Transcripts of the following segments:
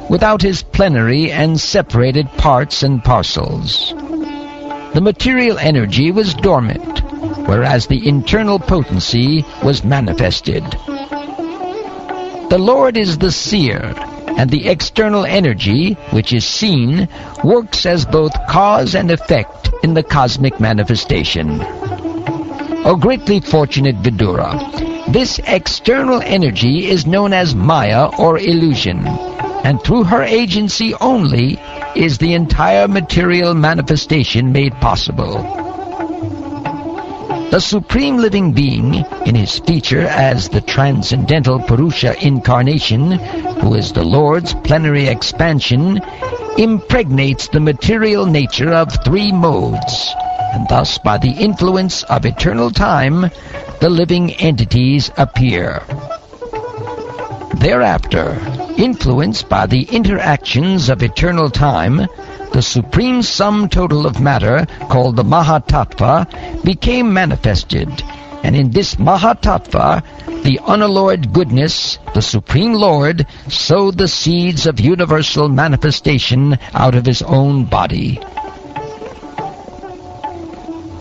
without his plenary and separated parts and parcels. The material energy was dormant, whereas the internal potency was manifested. The Lord is the seer, and the external energy, which is seen, works as both cause and effect in the cosmic manifestation. O greatly fortunate Vidura, this external energy is known as Maya or illusion, and through her agency only is the entire material manifestation made possible. The Supreme Living Being, in his feature as the Transcendental Purusha Incarnation, who is the Lord's plenary expansion, impregnates the material nature of three modes, and thus by the influence of eternal time, the living entities appear. Thereafter, influenced by the interactions of eternal time, the supreme sum total of matter, called the Mahatattva, became manifested, and in this Mahatattva, the unalloyed goodness, the Supreme Lord, sowed the seeds of universal manifestation out of his own body.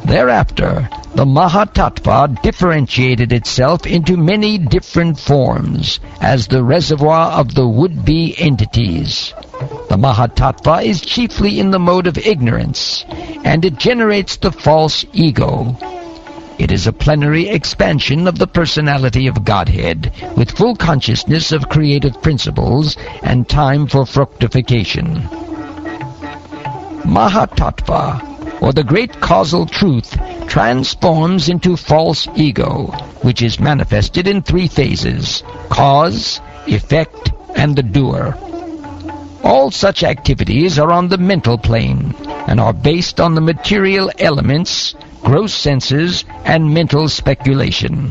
Thereafter, the Mahatattva differentiated itself into many different forms as the reservoir of the would-be entities. The Mahatattva is chiefly in the mode of ignorance, and it generates the false ego. It is a plenary expansion of the personality of Godhead, with full consciousness of creative principles and time for fructification. Mahatattva, or the great causal truth, transforms into false ego, which is manifested in three phases: cause, effect, and the doer. All such activities are on the mental plane and are based on the material elements, gross senses, and mental speculation.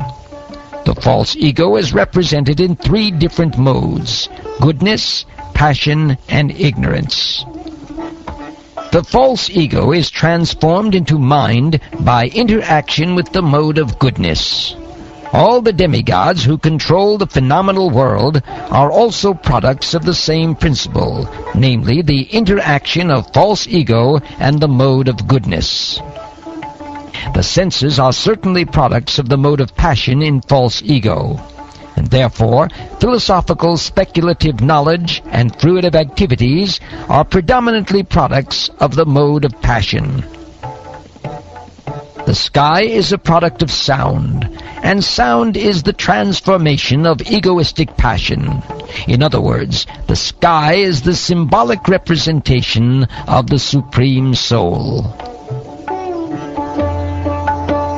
The false ego is represented in three different modes: goodness, passion, and ignorance. The false ego is transformed into mind by interaction with the mode of goodness. All the demigods who control the phenomenal world are also products of the same principle, namely the interaction of false ego and the mode of goodness. The senses are certainly products of the mode of passion in false ego, and therefore philosophical speculative knowledge and fruitive activities are predominantly products of the mode of passion. The sky is a product of sound, and sound is the transformation of egoistic passion. In other words, the sky is the symbolic representation of the Supreme Soul.